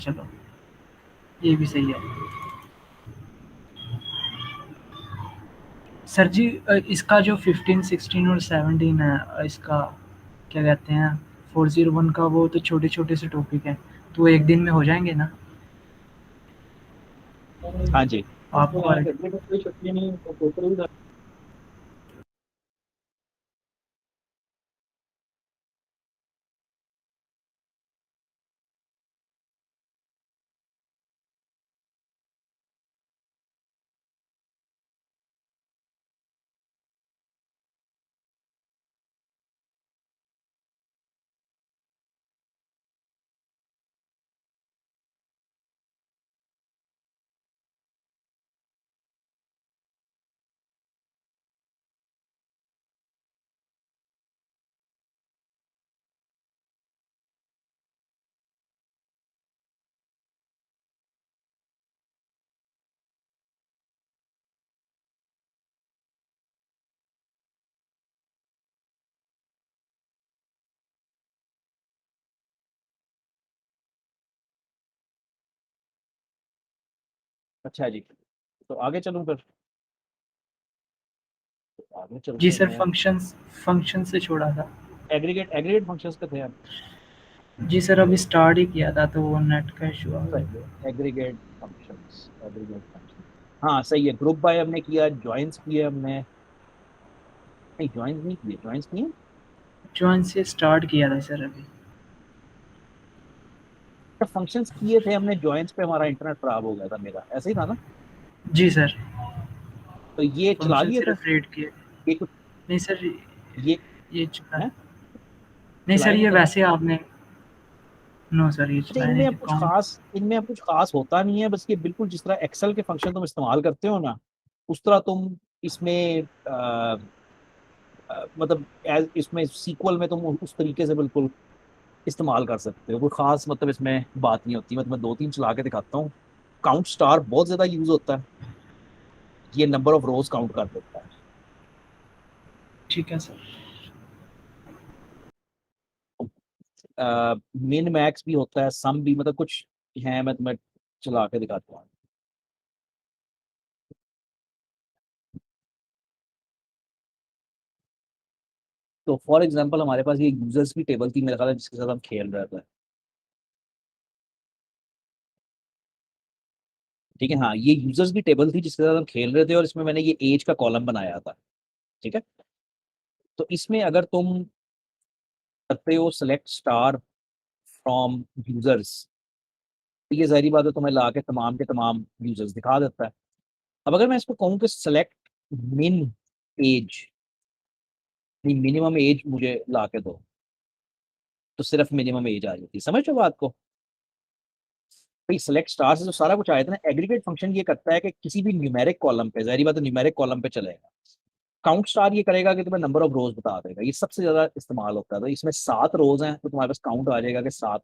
चलो ये भी सही है। सर जी इसका जो 15, 16 और 17 है इसका क्या कहते हैं 401 का वो तो छोटे-छोटे से टॉपिक हैं, तो वो एक दिन में हो जाएँगे ना? हाँ जी। आपको आइड अच्छा जी, तो आगे चलूँ फिर? आगे जी चलते सर हैं। फंक्शंस फंक्शन से छोड़ा था। एग्रीगेट एग्रीगेट फंक्शंस पे थे हम। जी सर अभी स्टार्ट ही किया था तो वो नेट का इश्यू आ गया। सही है, एग्रीगेट फंक्शन। हाँ सही है, ग्रुप बाय हमने किया, ज्वाइंस किए हमने, नहीं ज्वाइंस नहीं किए, ज्वाइंस किए। जॉइन से स्टार्ट किया था सर अभी। फंक्शंस किए थे हमने, ज्वाइंस पे हमारा इंटरनेट खराब हो गया था, मेरा ऐसे ही था ना। जी सर, तो ये चला फंक्शन लिए थे, सिर्फ रीड किए। ये कुछ, नहीं सर ये ये चला है, नहीं सर चलाए नहीं ये थे ना। वैसे आपने नो सर ये अच्छा, चलाया नहीं थे काउंट। इनमें अब कुछ खास होता नहीं है, बस ये बिल्कुल जिस तरह एक्सेल के फंक्शन तुम इस्तेमाल करते हो ना, उस तरह तुम इसमें मतलब इसमें सीक्वल में तुम उस तरीके से बिल्कुल इस्तेमाल कर सकते हो। कोई खास मतलब इसमें बात नहीं होती। मैं तुम्हें दो तीन चला के दिखाता हूँ। काउंट स्टार बहुत ज्यादा यूज होता है, ये नंबर ऑफ रोज काउंट कर देता है। ठीक है सर। मिन मैक्स भी होता है, सम भी, मतलब कुछ है, मैं तुम्हें चला के दिखाता हूँ। तो फॉर एग्जाम्पल हमारे पास ये यूजर्स की टेबल थी मेरे ख्याल है, जिसके साथ हम खेल रहे थे। ठीक है, हाँ ये यूजर्स की टेबल थी जिसके साथ हम खेल रहे थे, और इसमें मैंने ये एज का कॉलम बनाया था। ठीक है, तो इसमें अगर तुम करते हो सेलेक्ट स्टार फ्रॉम यूजर्स, तो ये जाहिर बात है तुम्हें ला के तमाम यूजर्स दिखा देता है। अब अगर मैं इसको कहूँ कि सेलेक्ट मिन एज, मिनिमम एज मुझे ला के दो, तो सिर्फ मिनिमम एज आ जाती है। समझ रहे हो बात को? भाई सेलेक्ट स्टार से जो सारा कुछ आया था ना, एग्रीगेट फंक्शन ये करता है कि किसी भी न्यूमेरिक कॉलम पे, जाहिर बात है न्यूमेरिक कॉलम पे चलेगा। काउंट स्टार ये करेगा कि तुम्हें नंबर ऑफ रोज बता देगा, ये सबसे ज्यादा इस्तेमाल होता है। तो इसमें 7 रोज हैं, तो तुम्हारे पास काउंट आ जाएगा कि 7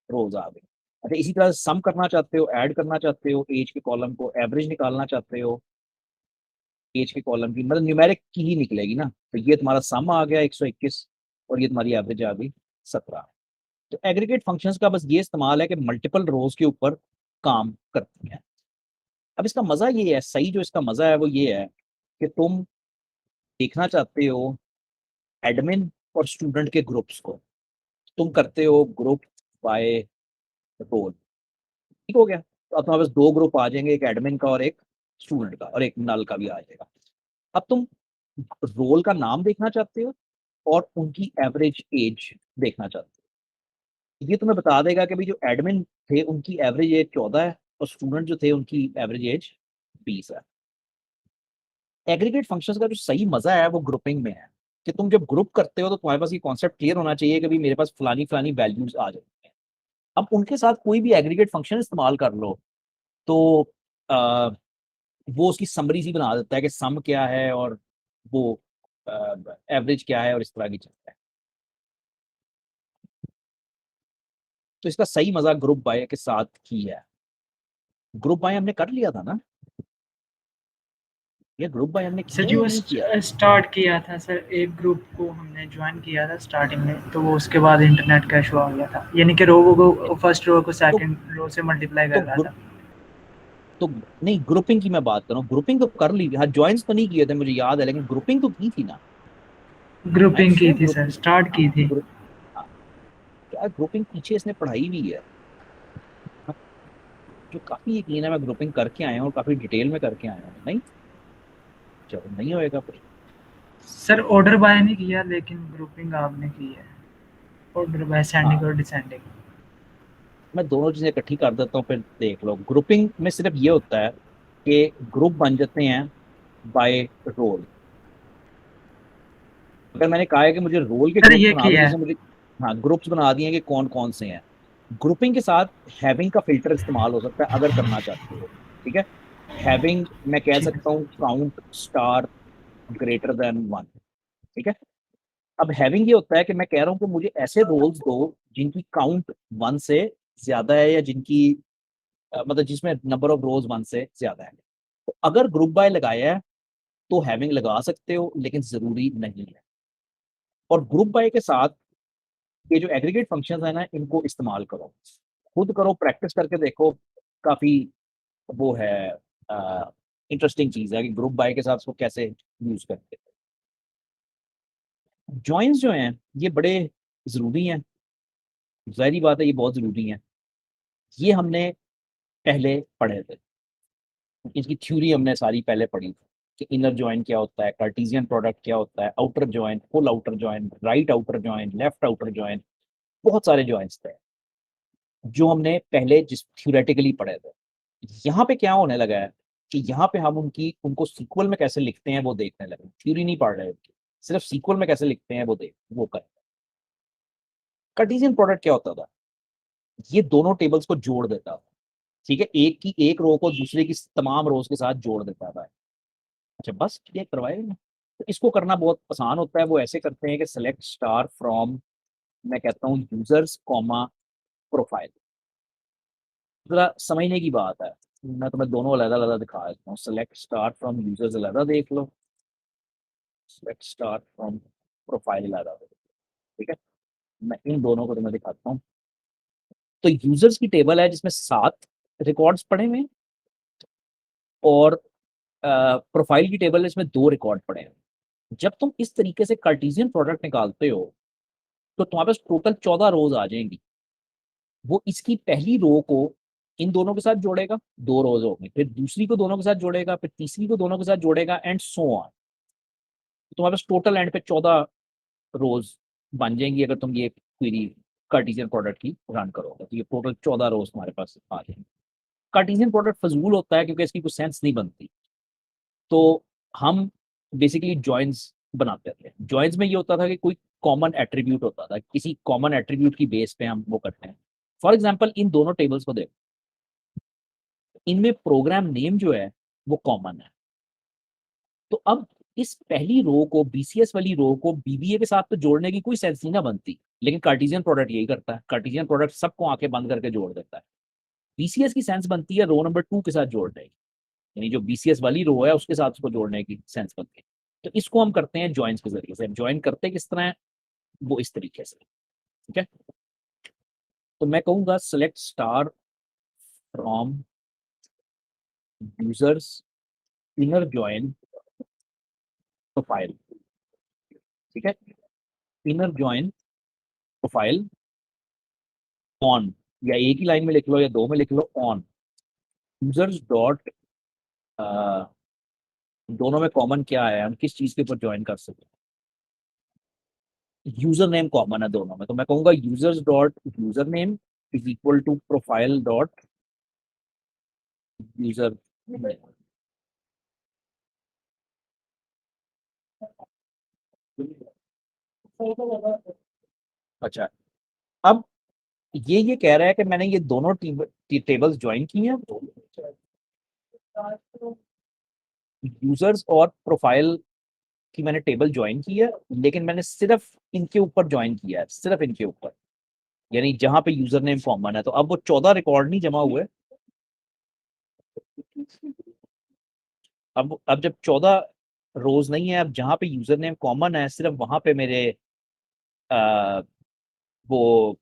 रोज आ गई। अच्छा, इसी तरह सम करना चाहते हो, ऐड करना चाहते हो एज के कॉलम को, एवरेज निकालना चाहते हो एज के कॉलम की, मतलब न्यूमेरिक की ही निकलेगी ना। तो ये तुम्हारा सम आ गया 121, और ये तुम्हारी एवरेज आ गई 17। तो एग्रीगेट फंक्शंस का बस ये इस्तेमाल है कि मल्टीपल रोज के ऊपर काम करती हैं। अब इसका मजा ये है, सही जो इसका मजा है वो ये है कि तुम देखना चाहते हो एडमिन और स्टूडेंट के ग्रुप्स को, तुम करते हो ग्रुप बाय रोल। ठीक हो गया, तो अब तुम्हारे पास 2 ग्रुप आ जाएंगे, एक एडमिन का और एक स्टूडेंट का, और एक नल का भी आ जाएगा। अब तुम रोल का नाम देखना चाहते हो और उनकी एवरेज एज देखना चाहते हो। ये तुम्हें बता देगा कि भाई जो एडमिन थे उनकी एवरेज एज 14 है, और स्टूडेंट जो थे उनकी एवरेज एज 20 है। एग्रीगेट फंक्शंस का जो सही मजा है वो ग्रुपिंग में है, कि तुम जब ग्रुप करते हो तो तुम्हारे पास ये कॉन्सेप्ट क्लियर होना चाहिए कि भाई मेरे पास फलानी फलानी वैल्यूज आ जाती हैं। अब उनके साथ कोई भी एग्रीगेट फंक्शन इस्तेमाल कर लो, तो आ, वो उसकी समरी सी बना देता है कि सम क्या है, और वो एवरेज क्या है, और इस तरह की चीज है। तो इसका सही मजा ग्रुप बाय के साथ ही है। ग्रुप बाय हमने कर लिया था ना, ये ग्रुप बाय हमने सर किया जी या वो नहीं किया? स्टार्ट किया था सर, एक ग्रुप को हमने ज्वाइन किया था स्टार्टिंग में, तो वो उसके बाद इंटरनेट का इशू आ गया था, यानी कि रो को फर्स्ट रो को तो सेकंड रो से मल्टीप्लाई तो कर रहा था। तो नहीं, ग्रुपिंग की मैं बात कर रहा हूँ, ग्रुपिंग तो कर ली, हाँ ज्वाइंस तो नहीं किए थे मुझे याद है, लेकिन ग्रुपिंग तो की थी ना। आई एम ग्रुपिंग की श्योर थी सर, ग्रुपिंग। स्टार्ट हाँ की थी। ग्रुप, हाँ यार ग्रुपिंग पीछे इसने पढ़ाई भी है। हाँ, जो काफी यकीन है मैं ग्रुपिंग करके आया हूँ, काफी डिटेल में करके आया हूँ। नहीं चलो नहीं होएगा फिर। सर ऑर्डर बाय नहीं किया, लेकिन ग्रुपिंग आपने की है, ऑर्डर बाय सेंडिंग हाँ और डिसेंडिंग। मैं दोनों चीजें इकट्ठी कर देता हूँ, फिर देख लो। ग्रुपिंग में सिर्फ ये होता है कि ग्रुप बन जाते हैं बाय रोल। अगर मैंने कहा है कि मुझे रोल के सर ग्रुप्स ये बना की दो, है। जैसे मुझे, हाँ ग्रुप्स बना दिए कि कौन कौन से हैं। ग्रुपिंग के साथ हैविंग का फिल्टर इस्तेमाल हो सकता है अगर करना चाहते हो। ठीक है, हैविंग मैं कह ठीक है सकता हूँ sir. Count star greater than one. ठीक है, अब हैविंग ये होता है कि मैं कह रहा हूँ कि मुझे ऐसे रोल्स दो जिनकी काउंट वन से ज्यादा है, या जिनकी मतलब जिसमें नंबर ऑफ रोज वन से ज्यादा है। तो अगर ग्रुप बाय लगाया है तो हैविंग लगा सकते हो, लेकिन जरूरी नहीं है। और ग्रुप बाय के साथ ये जो एग्रीगेट फंक्शंस है ना, इनको इस्तेमाल करो, खुद करो, प्रैक्टिस करके देखो। काफी वो है, इंटरेस्टिंग चीज है कि ग्रुप बाय के साथ उसको कैसे यूज करते हैं। जॉइंस जो हैं ये बड़े जरूरी हैं, जाहिर बात है ये बहुत जरूरी है। ये हमने पहले पढ़े थे, इसकी थ्योरी हमने सारी पहले पढ़ी थी कि इनर जॉइन क्या होता है, कार्टेशियन प्रोडक्ट क्या होता है, outer join, full outer join, right outer join, left outer join, बहुत सारे जॉइंस थे जो हमने पहले जिस थ्योरेटिकली पढ़े थे। यहाँ पे क्या होने लगा है कि यहाँ पे हम उनकी उनको सीक्वल में कैसे लिखते हैं वो देखने लगे, थ्योरी नहीं पढ़ रहे उनकी, सिर्फ सीक्वल में कैसे लिखते हैं वो कर। कार्टेशियन प्रोडक्ट क्या होता था, ये दोनों टेबल्स को जोड़ देता था। ठीक है, एक की एक रो को दूसरे की तमाम रोज के साथ जोड़ देता था। अच्छा बस ये करवाएगा। तो इसको करना बहुत आसान होता है, वो ऐसे करते हैं कि सेलेक्ट स्टार फ्रॉम, मैं कहता हूँ यूजर्स कॉमा प्रोफाइल। जरा समझने की बात है, मैं तुम्हें दोनों अलग अलग दिखा देता हूँ। सेलेक्ट स्टार फ्रॉम यूजर्स अलग देख लो, सेलेक्ट स्टार फ्रॉम प्रोफाइल अलग देख लो। ठीक है, मैं इन दोनों को तुम्हें दिखाता हूँ। तो यूजर्स की टेबल है जिसमें 7 रिकॉर्ड्स पड़े हुए हैं, और प्रोफाइल की टेबल है इसमें 2 रिकॉर्ड पड़े हैं। जब तुम इस तरीके से कार्टेशियन प्रोडक्ट निकालते हो तो तुम्हारे पास टोटल 14 रोज आ जाएंगी। वो इसकी पहली रो को इन दोनों के साथ जोड़ेगा, 2 रोज हो गई, फिर दूसरी को दोनों के साथ जोड़ेगा, फिर तीसरी को दोनों के साथ जोड़ेगा, एंड सो ऑन। तुम्हारे पास टोटल एंड पे 14 रोज बन जाएंगी अगर तुम ये क्वेरी कार्टेशियन प्रोडक्ट की रन करोगे, तो ये टोटल 14 रोज तुम्हारे पास आ जाएंगे। कार्टेशियन प्रोडक्ट फजूल होता है क्योंकि इसकी कुछ सेंस नहीं बनती। तो हम बेसिकली जॉइंस बनाते थे। जॉइंस में ये होता था कि कोई कॉमन एट्रीब्यूट होता था, किसी कॉमन एट्रीब्यूट की बेस पे हम वो करते हैं। फॉर एग्जाम्पल इन दोनों टेबल्स को देखो, इनमें प्रोग्राम नेम जो है वो कॉमन है। तो अब इस पहली रो को, बीसीएस वाली रो को बीबीए के साथ तो जोड़ने की कोई सेंस नहीं ना बनती, लेकिन कार्टेशियन प्रोडक्ट यही करता है। कार्टेशियन प्रोडक्ट सबको आंखें बंद करके जोड़ देता है। बीसीएस की सेंस बनती है रो नंबर 2 के साथ जोड़ने की, यानी जो बीसीएस वाली रो है उसके साथ उसको जोड़ने की सेंस बनती है। तो इसको हम करते हैं जॉइंस के जरिए से। ज्वाइन करते किस तरह है, वो इस तरीके से। ठीक है, तो मैं कहूंगा select star from users inner join profile. ठीक है, इनर जॉइन प्रोफाइल ऑन, या एक ही लाइन में लिख लो या दो में लिख लो, ऑन यूजर्स डॉट, दोनों में कॉमन क्या है, हम किस चीज के ऊपर ज्वाइन कर सकते हैं। यूजर नेम कॉमन है दोनों में, तो मैं कहूंगा users dot user name is equal to profile dot user. अच्छा, अब ये कह रहा है कि मैंने ये दोनों टेबल्स ज्वाइन की हैं, यूजर्स और प्रोफाइल की मैंने टेबल ज्वाइन की है, लेकिन मैंने सिर्फ इनके ऊपर ज्वाइन किया है, सिर्फ इनके ऊपर, यानी जहां पे यूजर नेम कॉमन है। तो अब वो 14 रिकॉर्ड नहीं जमा हुए, अब जब 14 रोज नहीं है, अब जहां पे यूजर नेम कॉमन है सिर्फ वहां पे मेरे आ, वो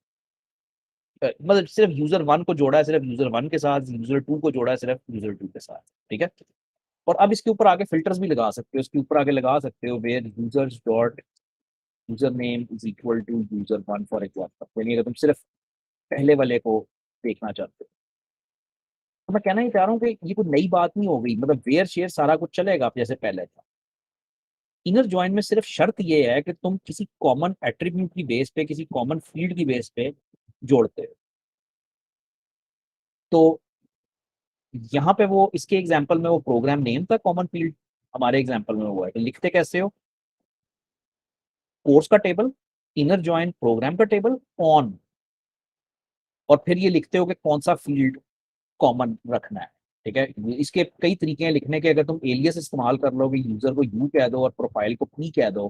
मतलब सिर्फ यूजर 1 को जोड़ा है सिर्फ यूजर 1 के साथ, यूजर 2 को जोड़ा है सिर्फ यूजर 2 के साथ, ठीक है। और अब इसके ऊपर आगे फिल्टर्स भी लगा सकते हो, इसके ऊपर आगे लगा सकते हो where users dot user name is equal to user 1 for example, यानी अगर तुम सिर्फ पहले वाले को देखना चाहते हो। तो मैं कहना ही चाह रहा हूँ कि ये कोई नई बात नहीं हो गई, मतलब वेयर शेयर सारा कुछ चलेगा अब जैसे पहले था। इनर जॉइन में सिर्फ शर्त ये है कि तुम किसी कॉमन एट्रीब्यूट की बेस पे, किसी कॉमन फील्ड की बेस पे जोड़ते हो। तो यहाँ पे वो इसके एग्जांपल में वो प्रोग्राम नेम था कॉमन फील्ड, हमारे एग्जांपल में हुआ है। तो लिखते कैसे हो, कोर्स का टेबल, इनर जॉइन प्रोग्राम का टेबल ऑन, और फिर ये लिखते हो कि कौन सा फील्ड कॉमन रखना है, ठीक है। इसके कई तरीके हैं लिखने के, अगर तुम एलियस इस्तेमाल कर लो कि यूजर को यू कह दो और प्रोफाइल को पी कह दो,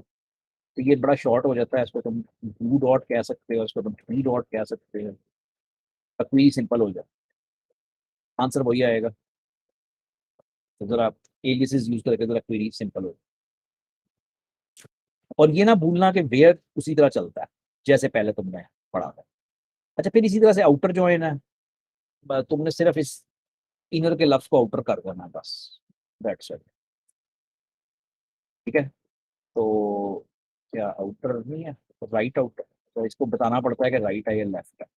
तो ये बड़ा शॉर्ट हो जाता है। इसको तुम यू डॉट कह सकते हो, इसको तुम थ्री डॉट कह सकते हो, क्वेरी सिंपल हो जाए, आंसर वही आएगा। तो जरा एलियसेस यूज करके जरा क्वेरी सिंपल हो। और ये ना भूलना कि वेयर उसी तरह चलता है जैसे पहले तुमने पढ़ा था। अच्छा, फिर इसी तरह से आउटर जॉइन है, तुमने सिर्फ इस इनर के लफ्ज को आउटर कर देना बस, दैट्स इट, ठीक है। तो क्या आउटर नहीं है, राइट आउटर, तो इसको बताना पड़ता है कि राइट है या लेफ्ट है,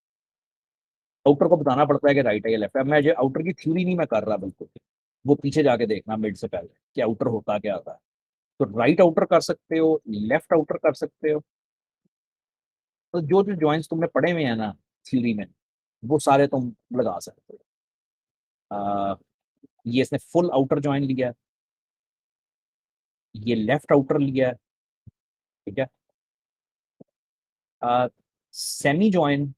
आउटर को बताना पड़ता है कि राइट है या लेफ्ट है। मैं जो आउटर की थ्योरी नहीं मैं कर रहा बिल्कुल, वो पीछे जाके देखना मिड से पहले कि आउटर होता क्या था। तो राइट आउटर कर सकते हो, लेफ्ट आउटर कर सकते हो। तो जो जो जॉइंट्स तुमने पढ़े हुए हैं ना थ्योरी में, वो सारे तुम लगा सकते हो। ये इसने फुल आउटर जॉइन लिया है, ये लेफ्ट आउटर लिया है, ठीक है। सेमी जॉइन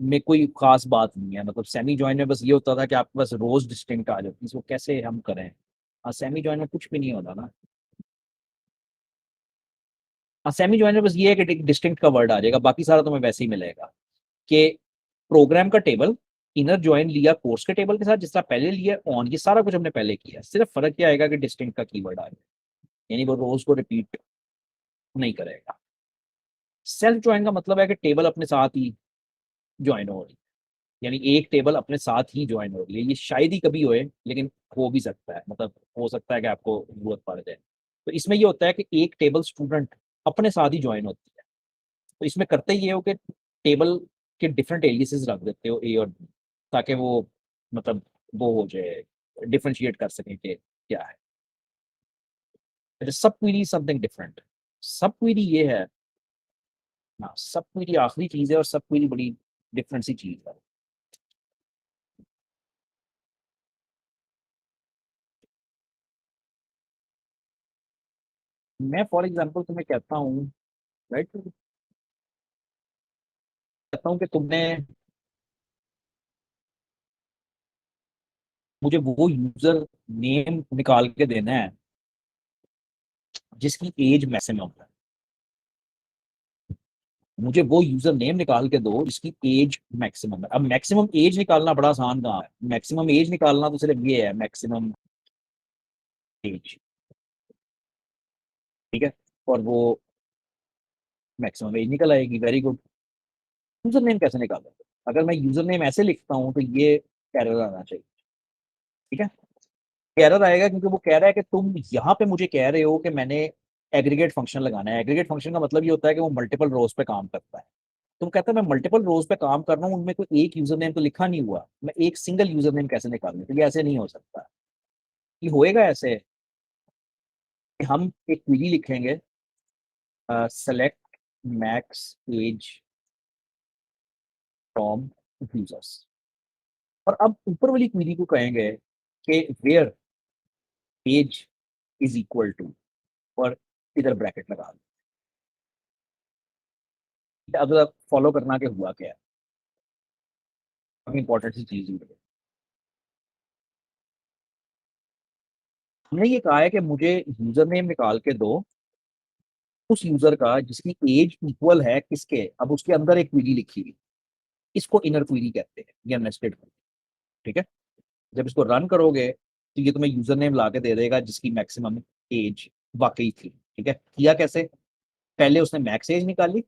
में कोई खास बात नहीं है, मतलब सेमी जॉइन में बस ये होता था कि आपके पास रोज डिस्टिंक्ट आ जाती, इसको कैसे हम करें। हाँ, सेमी जॉइन में कुछ भी नहीं होता ना। हाँ, सेमी जॉइन में बस ये है कि डिस्टिंक्ट का वर्ड आ जाएगा, बाकी सारा तुम्हें वैसे ही मिलेगा कि प्रोग्राम का टेबल इनर जॉइन लिया कोर्स के टेबल के साथ जिस तरह पहले लिया ऑन, ये सारा कुछ हमने पहले किया, सिर्फ फर्क क्या आएगा कि डिस्टिंक्ट का कीवर्ड आ जाएगा, यानी वो रोज को रिपीट नहीं करेगा। सेल्फ ज्वाइन का मतलब है कि टेबल अपने साथ ही ज्वाइन हो रही है, यानी एक टेबल अपने साथ ही ज्वाइन हो रही है। ये शायद ही कभी होए, लेकिन हो भी सकता है, मतलब हो सकता है कि आपको जरूरत पड़ जाए। तो इसमें ये होता है कि एक टेबल स्टूडेंट अपने साथ ही ज्वाइन होती है। तो इसमें करते ये हो कि टेबल के डिफरेंट एलियासेस रख देते हो ए और बी, ताकि वो मतलब वो हो जाए, डिफरेंशिएट कर सकें कि क्या है। सब क्वेरी समथिंग डिफरेंट, सब क्वेरी ये है ना, सब क्वेरी आखिरी चीज है और सब क्वेरी बड़ी डिफरेंट सी चीज है। मैं फॉर एग्जांपल तुम्हें कहता हूँ, राइट, कहता हूँ कि तुमने मुझे वो यूजर नेम निकाल के देना है जिसकी एज मैक्सिमम है, मुझे वो यूजर नेम निकाल के दो जिसकी एज मैक्सिमम है। अब मैक्सिमम एज निकालना बड़ा आसान कहाँ है, मैक्सिमम एज निकालना तो सिर्फ ये है मैक्सिमम एज, ठीक है। और वो मैक्सिमम एज निकल आएगी, वेरी गुड। यूजर नेम कैसे निकालें, अगर मैं यूजर नेम ऐसे लिखता हूँ तो ये एरर आना चाहिए, ठीक है। एरर आएगा क्योंकि वो कह रहा है कि तुम यहाँ पे मुझे कह रहे हो कि मैंने एग्रीगेट फंक्शन लगाना है। एग्रीगेट फंक्शन का मतलब ये होता है कि वो मल्टीपल रोज पे काम करता है। तुम कहते हैं मैं मल्टीपल रोज पे काम कर रहा हूँ, उनमें कोई एक यूजर नेम तो लिखा नहीं हुआ, मैं एक सिंगल यूजर नेम कैसे निकालूं, तो ये ऐसे नहीं हो सकता। ये होएगा ऐसे कि हम एक क्वेरी लिखेंगे, select max age from users, और अब ऊपर वाली क्वेरी को कहेंगे कि where age is equal to, और इधर ब्रैकेट लगा दो। अब फॉलो करना के हुआ क्या है, इंपॉर्टेंट सी चीज है। हमने ये कहा है कि मुझे यूजर नेम निकाल के दो उस यूजर का जिसकी एज इक्वल है किसके, अब उसके अंदर एक क्वेरी लिखी हुई, इसको इनर क्वेरी कहते हैं या नेस्टेड क्वेरी, ठीक है। जब इसको रन करोगे तो ये तुम्हें यूजर नेम ला के दे देगा जिसकी मैक्सिमम एज वाकई थी। ठीक है, किया कैसे? पहले उसने मैक्स एज निकाली,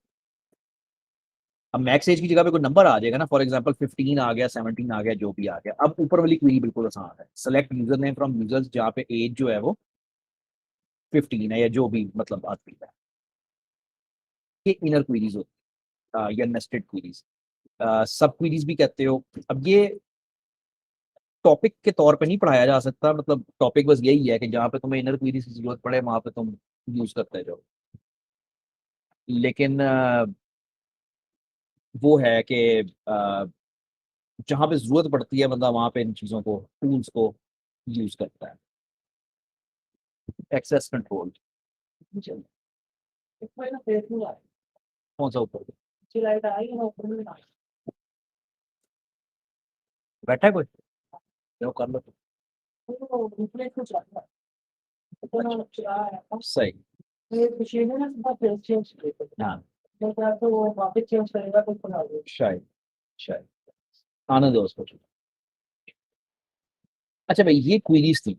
अब मैक्स एज की जगह पे कोई नंबर आ जाएगा ना, फॉर एग्जांपल 15 आ गया, 17 आ गया, जो भी आ गया। अब ऊपर वाली क्वेरी बिल्कुल आसान है, select user name from users, जहाँ पे एज जो है वो 15 है या जो भी मतलब आती है। ये इनर क्वेरीज होती है या नेस्टेड क्वेरीज, सब क्वेरीज भी कहते हो। अब ये टॉपिक के तौर पे नहीं पढ़ाया जा सकता, मतलब टॉपिक बस यही है कि जहाँ पे तुम्हें इनर क्वेरीज की जरूरत पड़े वहां पे तुम यूज करते जाओ। लेकिन वो है कि जहाँ पे जरूरत पड़ती है बंदा वहां पे इन चीजों को, टूल्स को यूज करता है। एक्सेस कंट्रोल कौन सा ऊपर बैठा है कोई? जो कर लो। सही। हाँ शायद, शायद आने दो उसको। अच्छा भाई, ये क्वेरीज थी।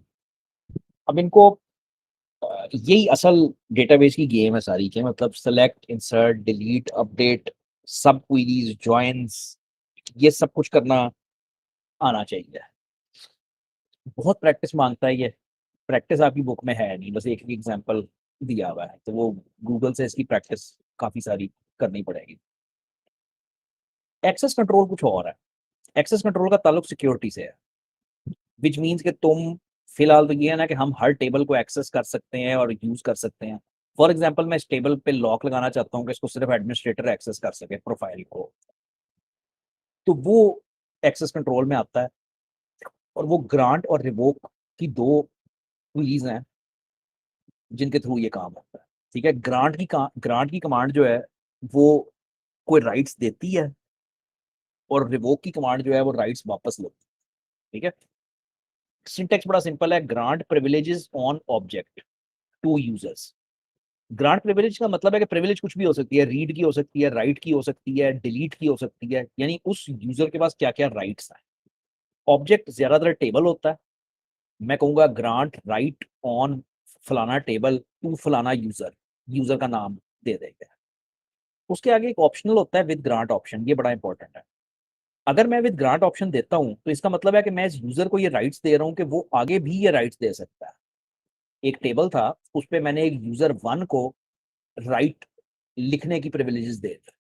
अब इनको यही असल डेटाबेस की गेम है सारी के, मतलब सेलेक्ट, इंसर्ट, डिलीट, अपडेट, सब क्वेरीज, जॉइंस, ये सब कुछ करना आना चाहिए। बहुत प्रैक्टिस मांगता है ये। प्रैक्टिस आपकी बुक में है नहीं, बस एक ही एग्जांपल दिया हुआ है, तो वो गूगल से इसकी प्रैक्टिस काफी सारी करनी पड़ेगी। एक्सेस कंट्रोल कुछ और है। एक्सेस कंट्रोल का ताल्लुक सिक्योरिटी से है, विच मीन्स कि तुम, फिलहाल तो ये है ना कि हम हर टेबल को एक्सेस कर सकते हैं और यूज कर सकते हैं। फॉर एग्जाम्पल मैं इस टेबल पे लॉक लगाना चाहता हूँ कि इसको सिर्फ एडमिनिस्ट्रेटर एक्सेस कर सके, प्रोफाइल को, तो वो एक्सेस कंट्रोल में आता है। और वो ग्रांट और रिवोक की दो क्वेरीज हैं जिनके थ्रू ये काम होता है। ठीक है, ग्रांट की कमांड जो है वो कोई राइट्स देती है, और रिवोक की कमांड जो है वो राइट्स वापस लेती है। ठीक है, सिंटेक्स बड़ा सिंपल है, grant privileges on object to users. Grant privilege का मतलब है कि प्रिविलेज कुछ भी हो सकती है, रीड की हो सकती है, राइट की हो सकती है, डिलीट की हो सकती है, यानी उस यूजर के पास क्या क्या राइट्स हैं। ऑब्जेक्ट ज्यादातर टेबल होता है, मैं कहूंगा ग्रांट राइट ऑन फलाना टेबल टू फलाना यूजर, यूजर का नाम दे देंगे। उसके आगे एक ऑप्शनल होता है विद ग्रांट ऑप्शन, ये बड़ा इंपॉर्टेंट है। अगर मैं विद ग्रांट ऑप्शन देता हूं तो इसका मतलब है कि मैं इस यूजर को ये राइट्स दे रहा हूं कि वो आगे भी ये राइट्स दे सकता है। एक टेबल था, उस पर मैंने एक यूजर 1 को राइट लिखने की प्रिविलेजेस दे दी।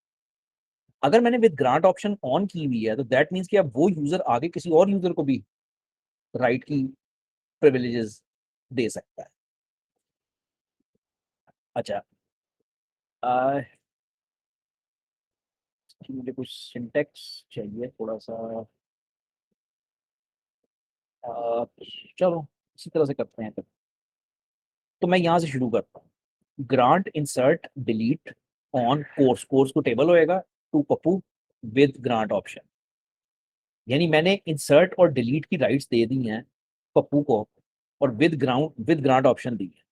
अगर मैंने विद ग्रांट ऑप्शन ऑन की हुई है तो दैट मीन्स कि अब वो यूजर आगे किसी और यूजर को भी राइट की प्रिविलेजेस दे सकता है। अच्छा, आ, मुझे कुछ सिंटेक्स चाहिए थोड़ा सा। आ, चलो इसी तरह से करते हैं। तो मैं यहाँ से शुरू करता हूँ, grant insert delete on course, course को टेबल होएगा, to Pappu with grant option. यानी मैंने इंसर्ट और डिलीट की राइट्स दे दी हैं पप्पू को, और विद ग्रांट ऑप्शन दी है,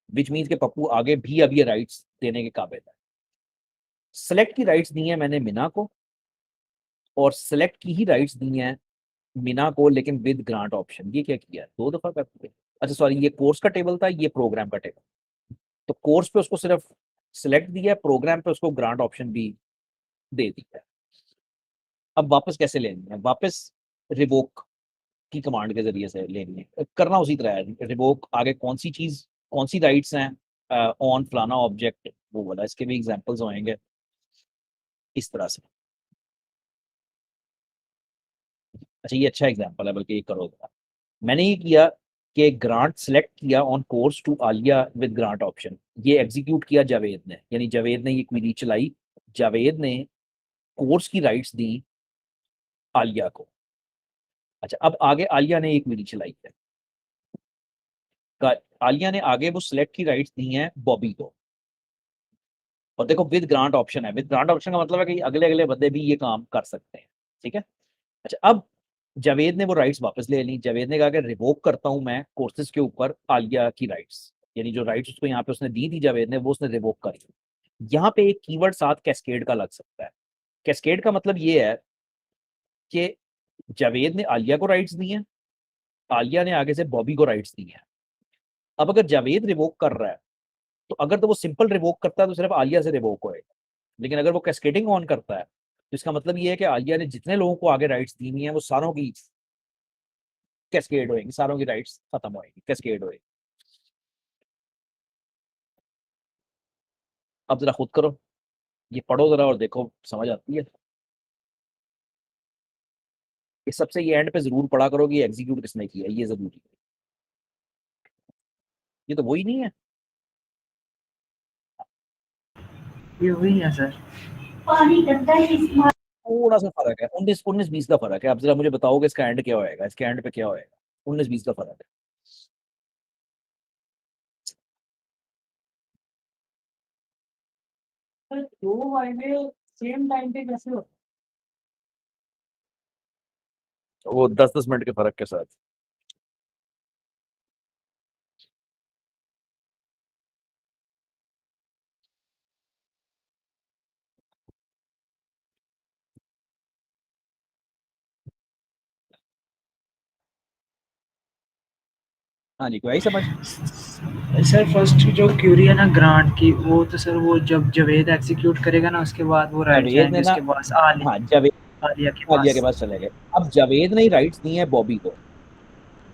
विच मीन्स के पप्पू आगे भी अब ये राइट्स देने के काबिल है। सेलेक्ट की राइट्स दी हैं मैंने मीना को, और सेलेक्ट की ही राइट्स दी हैं मीना को लेकिन विद ग्रांट ऑप्शन। ये क्या किया है, दो दफा करते हैं। अच्छा सॉरी, ये कोर्स का टेबल था, ये प्रोग्राम का टेबल। तो कोर्स पे उसको सिर्फ सिलेक्ट दिया है, प्रोग्राम पे उसको ग्रांट ऑप्शन भी दे दिया है। अब वापस कैसे लेनी है? वापस रिवोक की कमांड के जरिए से लेनी है, करना उसी तरह है। रिवोक आगे कौन सी चीज, कौन सी राइट्स हैं ऑन फलाना ऑब्जेक्ट, वो वाला। इसके भी एग्जांपल्स होंगे इस तरह से। अच्छा ये अच्छा एग्जांपल है, बल्कि ये करोगे। मैंने ये किया कि ग्रांट सेलेक्ट किया on course to Aliya with grant option, ये एग्जीक्यूट किया जावेद ने, यानी जावेद ने ये क्वेरी चलाई, जावेद ने कोर्स की राइट्स दी आलिया को। अच्छा अब आगे आलिया ने एक क्वेरी चलाई है, आलिया ने आगे वो सिलेक्ट की राइट्स दी हैं बॉबी को, और देखो विद ग्रांट ऑप्शन है। विद ग्रांट ऑप्शन का मतलब है कि अगले अगले बंदे भी ये काम कर सकते हैं। ठीक है, अच्छा अब जावेद ने वो राइट्स वापस ले ली। जावेद ने कहा कि रिवोक करता हूं मैं कोर्सेज के ऊपर आलिया की राइट्स, यानी जो राइट्स उसको यहाँ पे उसने दी थी जावेद ने, वो उसने रिवोक कर दी। यहाँ पे एक कीवर्ड साथ कैस्केड का लग सकता है। कैस्केड का मतलब ये है कि जावेद ने आलिया को राइट्स दी हैं, आलिया ने आगे से बॉबी को राइट्स दी हैं। अब अगर जावेद रिवोक कर रहा है, तो अगर तो वो सिंपल रिवोक करता है तो सिर्फ आलिया से रिवोक होएगा, लेकिन अगर वो कैस्केडिंग ऑन करता है तो इसका मतलब ये है कि आलिया ने जितने लोगों को आगे राइट्स दी हुई हैं वो सारों की कैस्केड होएगी, सारों की राइट्स खत्म होएगी, कैस्केड होएगी। अब जरा खुद करो, ये पढ़ो जरा और देखो समझ आती है। इस सबसे ये एंड पे जरूर पढ़ा करो कि एग्जीक्यूट किसने किया, ये जरूरी है। ये तो वही नहीं है। ये वही है सर। थोड़ा सा फर्क है, 19-20 का फर्क है। अब जरा मुझे बताओगे इसका एंड क्या होएगा, इसके एंड पे क्या होएगा। 19-20 का फर्क है। दो वाइंडे सेम टाइम पे कैसे हो, वो 10-10 मिनट के फर्क के साथ। हाँ जी, कोई आई समझ। सर फर्स्ट जो क्यूरी है ना ग्रांट की, वो तो सर वो जब जावेद एग्जीक्यूट करेगा ना उसके बाद वो राइट जावेद ने जाएंगे ना, उसके पास हाँ जावेद आलिया के आलिया के पास। पास चले गए। अब जावेद ने ही राइट्स दिए हैं बॉबी को,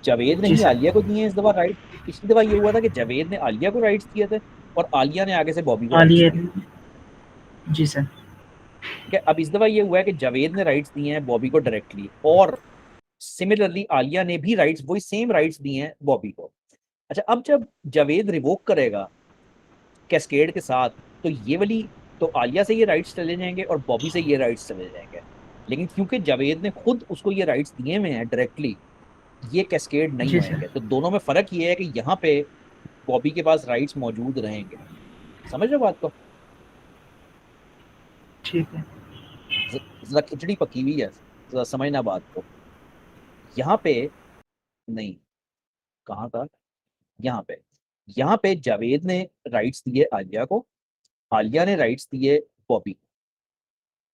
जावेद ने जी ही सर। आलिया को दिए हैं इस दफा राइट। पिछली दफा ये हुआ था कि जावेद ने आलिया को राइट्स दिए थे और आलिया ने आगे से बॉबी को राइट्स आलिया। दिए। जी सर। ठीक है, अब इस दफा ये हुआ है कि जावेद ने राइट्स दिए हैं बॉबी को डायरेक्टली, और सिमिलरली आलिया ने भी राइट्स, वही सेम राइट्स दिए हैं बॉबी को। अच्छा, अब जब जावेद रिवोक करेगा कैस्केड के साथ, तो ये वाली, तो आलिया से ये राइट्स चले जाएंगे और बॉबी से ये राइट्स चले जाएंगे। लेकिन क्योंकि जावेद ने खुद उसको ये राइट्स दिए हुए हैं डायरेक्टली, ये कैस्केड नहीं जी सर। होएंगे। तो दोनों में फर्क ये है कि यहाँ पे बॉबी के पास राइट्स मौजूद रहेंगे। समझ रहे हो बात को। ठीक है। जरा खिचड़ी पकी हुई है, जरा समझना बात को। यहाँ पे नहीं, कहाँ था, यहाँ पे, यहाँ पे जावेद ने राइट्स दिए आलिया को, आलिया ने राइट्स दिए बॉबी को।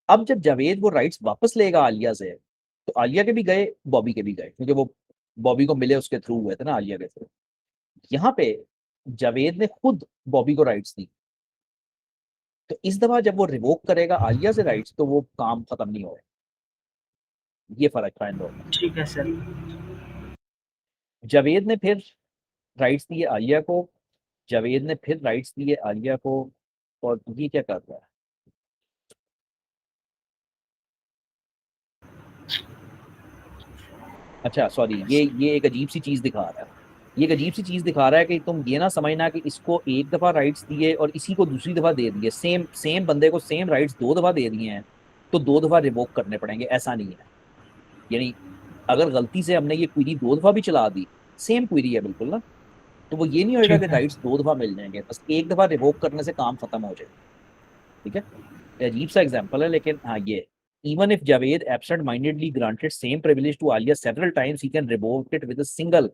अब जब जावेद वो राइट्स वापस लेगा आलिया से, तो आलिया के भी गए, बॉबी के भी गए, क्योंकि वो बॉबी को मिले उसके थ्रू हुए थे ना, आलिया के थ्रू। यहाँ पे जावेद ने खुद बॉबी को राइट्स दी, तो इस दफा जब वो रिवोक करेगा आलिया से राइट्स, तो वो काम खत्म नहीं होगा। ये फर्क था इन दोनों में। ठीक है सर। जावेद ने फिर राइट्स दिए आलिया को, जावेद ने फिर राइट्स दिए आलिया को, और ये क्या कर रहा है। अच्छा सॉरी, ये एक अजीब सी चीज दिखा रहा है। ये एक अजीब सी चीज दिखा रहा है कि तुम ये ना समझना कि इसको एक दफा राइट्स दिए और इसी को दूसरी दफा दे दिए, सेम सेम बंदे को सेम राइट्स 2 दफा दे दिए हैं, तो 2 दफा रिवोक करने पड़ेंगे, ऐसा नहीं है। यानी अगर गलती से हमने ये क्वेरी 2 दफा भी चला दी, सेम क्वेरी है बिल्कुल ना, तो वो ये नहीं होएगा कि ठीक है। राइट्स 2 दफा मिल जाएंगे, बस एक दफा रिवोक करने से काम खत्म हो जाएगा। ठीक है, ये अजीब सा एग्जाम्पल है, लेकिन हाँ ये, even if Javed absent-mindedly granted same privilege to Alia several times, he can revoke it with a single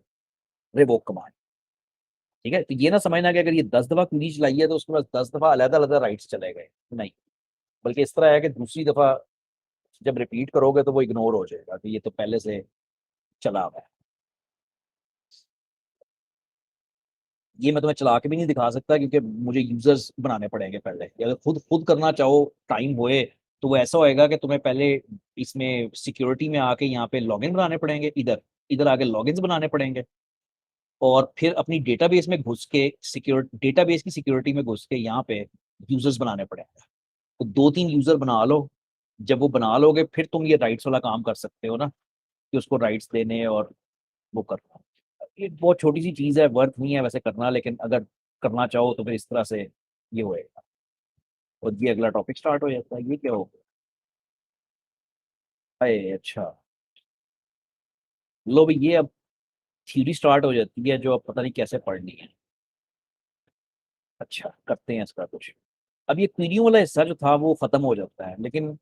revoke command। ठीक है, तो ये ना समझना कि अगर ये 10 दफा क्वेरी चलाई है तो उसके पास 10 दफा अलग-अलग राइट्स चले गए, नहीं। बल्कि इस तरह है कि दूसरी दफा जब रिपीट करोगे तो वो इग्नोर हो जाएगा कि ये तो पहले से चला हुआ है। ये मैं तुम्हें चला के भी नहीं दिखा सकता क्योंकि मुझे यूजर्स बनाने पड़ेंगे पहले। अगर खुद खुद करना चाहो, टाइम होए, तो वो ऐसा होएगा कि तुम्हें पहले इसमें सिक्योरिटी में आके यहाँ पे लॉगिन बनाने पड़ेंगे, इधर इधर आके लॉगिन्स बनाने पड़ेंगे, और फिर अपनी डेटाबेस में घुस के सिक्योर डेटाबेस की सिक्योरिटी में घुस के यहाँ पे यूजर्स बनाने पड़ेंगे। तो 2-3 यूजर बना लो। जब वो बना लोगे फिर तुम ये राइट्स वाला काम कर सकते हो ना, कि उसको राइट्स देने और वो करना। ये बहुत छोटी सी चीज़ है, वर्थ नहीं है वैसे करना, लेकिन अगर करना चाहो तो फिर इस तरह से ये होएगा। और ये अगला टॉपिक स्टार्ट हो जाता है। ये क्या हो गया, अरे अच्छा, लो भाई, ये अब थ्योरी स्टार्ट हो जाती है जो अब पता नहीं कैसे पढ़नी है। अच्छा, करते हैं इसका कुछ। अब ये क्वेरियों वाला हिस्सा जो था वो खत्म हो जाता है, लेकिन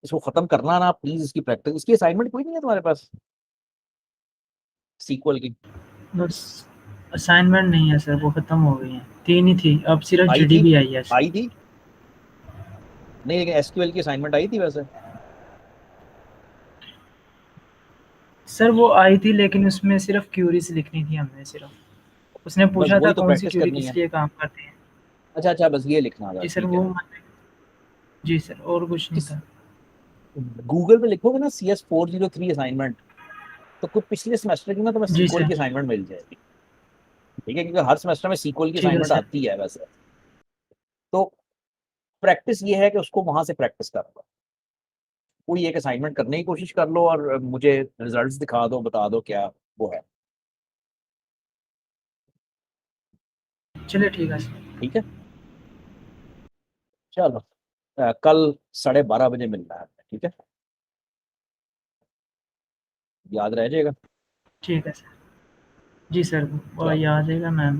इसको खत्म करना ना प्लीज, इसकी प्रैक्टिस, इसकी असाइनमेंट कोई नहीं है तुम्हारे पास सीक्वल की। बस असाइनमेंट नहीं है सर, वो खत्म हो गई है, 3 ही थी, अब सिर्फ आई थी, जीडीबी आई है। आई थी, नहीं लेकिन एसक्यूएल की असाइनमेंट आई थी वैसे। सर वो आई थी लेकिन उसमें सिर्फ क्यूरीज लिखनी थी हमने सिर्फ। उसने बस पूछा था वही तो कौन सी प्रैक्टिस क्यूरी करनी किस है। लिए काम करती है। अच्छा अच्छा, बस ये लिखना था, जी सर ठीक है। वो जी सर और कुछ नहीं इस था। गूगल पे लिखोगे ना CS403 असाइनमेंट, तो कुछ पिछले सेमेस्टर की ना तुम्हें जी सीक्वल सर। की असाइनमेंट मिल जाएगी। ठीक है, क्योंकि हर सेमेस्टर में सीक्वल की ठीक है असाइनमेंट सर। आती है वैसे। तो प्रैक्टिस ये है कि उसको वहां से प्रैक्टिस कर लो। कोई एक असाइनमेंट करने की कोशिश कर लो और मुझे रिजल्ट्स दिखा दो, बता दो क्या वो है। चलिए ठीक है सर। ठीक है, चलो कल 12:30 बजे मिलना है, ठीक है, याद रह जाएगा। ठीक है सर। जी सर वो चलो। याद रहेगा मैं भी